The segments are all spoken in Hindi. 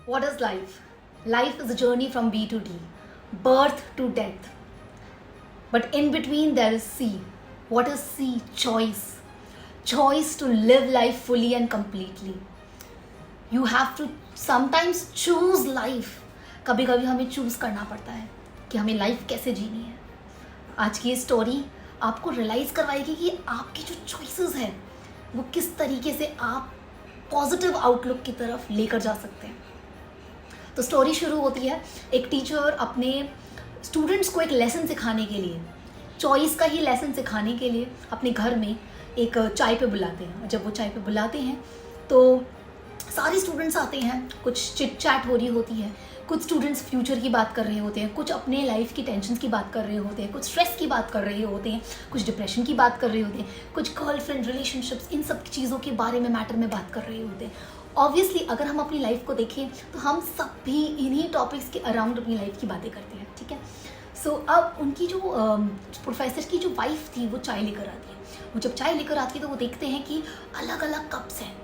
What is life? Life is a journey from B to D, birth to death. But in between there is C. What is C? Choice. Choice to live life fully and completely. You have to sometimes choose life. कभी कभी हमें चूज करना पड़ता है कि हमें लाइफ कैसे जीनी है. आज की ये स्टोरी आपको रियलाइज करवाएगी कि आपकी जो चॉइसेस है वो किस तरीके से आप पॉजिटिव आउटलुक की तरफ लेकर जा सकते हैं. तो स्टोरी शुरू होती है एक टीचर अपने स्टूडेंट्स को एक लेसन सिखाने के लिए, चॉइस का ही लेसन सिखाने के लिए अपने घर में एक चाय पे बुलाते हैं. जब वो चाय पे बुलाते हैं तो सारे स्टूडेंट्स आते हैं, कुछ चिट चैट हो रही होती है, कुछ स्टूडेंट्स फ्यूचर की बात कर रहे होते हैं, कुछ अपने लाइफ की टेंशन की बात कर रहे होते हैं, कुछ स्ट्रेस की बात कर रहे होते हैं, कुछ डिप्रेशन की बात कर रहे होते हैं, कुछ गर्लफ्रेंड रिलेशनशिप्स, इन सब चीज़ों के बारे में मैटर में बात कर रहे होते हैं. ऑब्वियसली अगर हम अपनी लाइफ को देखें तो हम सब भी इन्हीं टॉपिक्स के अराउंड अपनी लाइफ की बातें करते हैं. ठीक है. सो अब उनकी जो प्रोफेसर की जो वाइफ थी वो चाय लेकर आती है. वो जब चाय लेकर आती है तो वो देखते हैं कि अलग अलग कप्स हैं.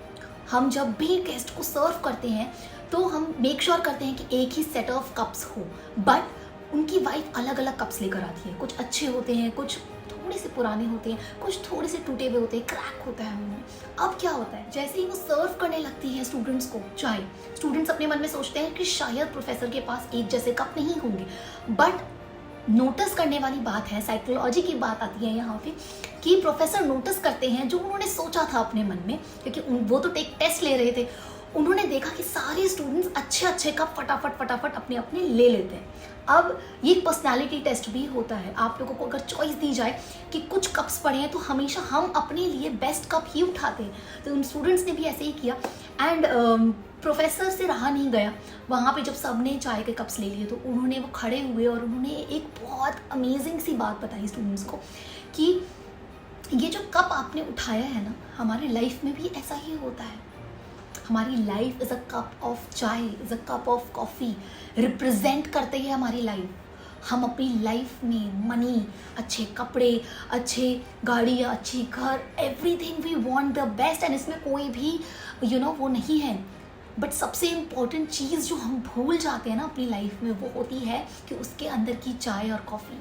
हम जब भी गेस्ट को सर्व करते हैं तो हम मेक श्योर करते हैं कि एक ही सेट ऑफ कप्स हो, बट उनकी वाइफ अलग अलग कप्स लेकर आती है. कुछ अच्छे होते हैं, कुछ थोड़े से पुराने होते हैं, कुछ थोड़े से टूटे हुए होते हैं, क्रैक होता है उनमें. अब क्या होता है, जैसे ही वो सर्व करने लगती है स्टूडेंट्स को चाय, स्टूडेंट्स अपने मन में सोचते हैं कि शायद प्रोफेसर के पास एक जैसे कप नहीं होंगे. बट नोटिस करने वाली बात है, साइकोलॉजी की बात आती है यहाँ पे कि प्रोफेसर नोटिस करते हैं जो उन्होंने सोचा था अपने मन में, क्योंकि वो तो टेस्ट ले रहे थे. उन्होंने देखा कि सारे स्टूडेंट्स अच्छे अच्छे कप फटाफट अपने अपने ले लेते हैं. अब ये एक पर्सनैलिटी टेस्ट भी होता है. आप लोगों को अगर चॉइस दी जाए कि कुछ कप्स पड़े हैं तो हमेशा हम अपने लिए बेस्ट कप ही उठाते हैं. तो उन स्टूडेंट्स ने भी ऐसे ही किया. एंड प्रोफेसर से रहा नहीं गया. वहाँ पे जब सबने चाय के कप्स ले लिए तो उन्होंने वो खड़े हुए और उन्होंने एक बहुत अमेजिंग सी बात बताई स्टूडेंट्स को कि ये जो कप आपने उठाया है ना, हमारी लाइफ में भी ऐसा ही होता है. हमारी life is a cup of chai, is a cup of coffee, represent करते हैं हमारी लाइफ. हम अपनी लाइफ में मनी, अच्छे कपड़े, अच्छे गाड़ियाँ, अच्छी घर, everything we want the best. And इसमें कोई भी वो नहीं है. बट सबसे इम्पॉर्टेंट चीज़ जो हम भूल जाते हैं ना अपनी लाइफ में, वो होती है कि उसके अंदर की चाय और कॉफ़ी.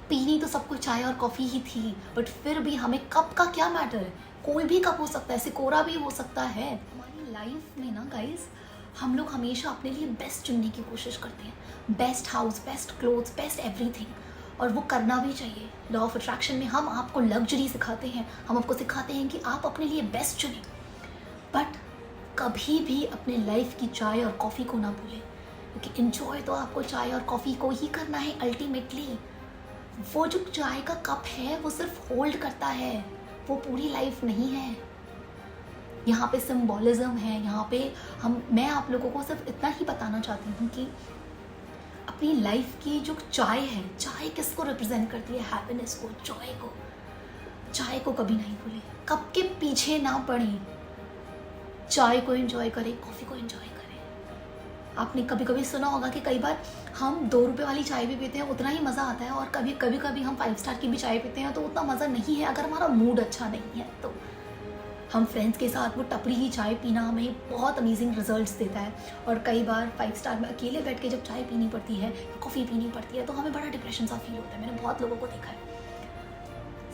पीनी तो सबको चाय और कॉफ़ी ही थी, बट फिर भी हमें कप का क्या मैटर है. कोई भी कप हो सकता है, सिकोरा भी हो सकता है. हमारी लाइफ में ना गाइस, हम लोग हमेशा अपने लिए बेस्ट चुनने की कोशिश करते हैं. Best house, best clothes, best everything. और वो करना भी चाहिए. लॉ ऑफ अट्रैक्शन में हम आपको लग्जरी सिखाते हैं, हम आपको सिखाते हैं कि आप अपने लिए बेस्ट चुनें. बट कभी भी अपने लाइफ की चाय और कॉफ़ी को ना भूलें, क्योंकि इन्जॉय तो आपको चाय और कॉफ़ी को ही करना है अल्टीमेटली. वो जो चाय का कप है वो सिर्फ होल्ड करता है, वो पूरी लाइफ नहीं है. यहाँ पे सिम्बॉलिज्म है. यहाँ पे मैं आप लोगों को सिर्फ इतना ही बताना चाहती हूँ कि अपनी लाइफ की जो चाय है, चाय किसको रिप्रेजेंट करती है? हैप्पीनेस को, जॉय को. चाय को कभी नहीं भूलें. कप के पीछे ना पड़ें. चाय को एंजॉय करें, कॉफ़ी को एंजॉय करें. आपने कभी कभी सुना होगा कि कई बार हम 2 रुपये वाली चाय भी पीते हैं, उतना ही मज़ा आता है. और कभी हम 5 स्टार की भी चाय पीते हैं तो उतना मज़ा नहीं है अगर हमारा मूड अच्छा नहीं है. तो हम फ्रेंड्स के साथ वो टपरी ही चाय पीना हमें बहुत अमेजिंग रिजल्ट्स देता है. और कई बार 5 स्टार में अकेले बैठ के जब चाय पीनी पड़ती है, कॉफ़ी पीनी पड़ती है, तो हमें बड़ा डिप्रेशन सा फील होता है. मैंने बहुत लोगों को देखा है.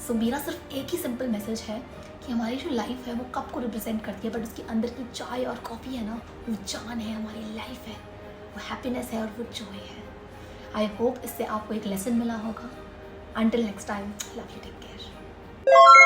सो मेरा सिर्फ एक ही सिंपल मैसेज है कि हमारी जो लाइफ है वो कप को रिप्रेजेंट करती है, बट उसके अंदर की चाय और कॉफ़ी है ना, वो जान है, हमारी लाइफ है, वो हैप्पीनेस है और वो जॉय है. आई होप इससे आपको एक लेसन मिला होगा. Until next time, love you, take care.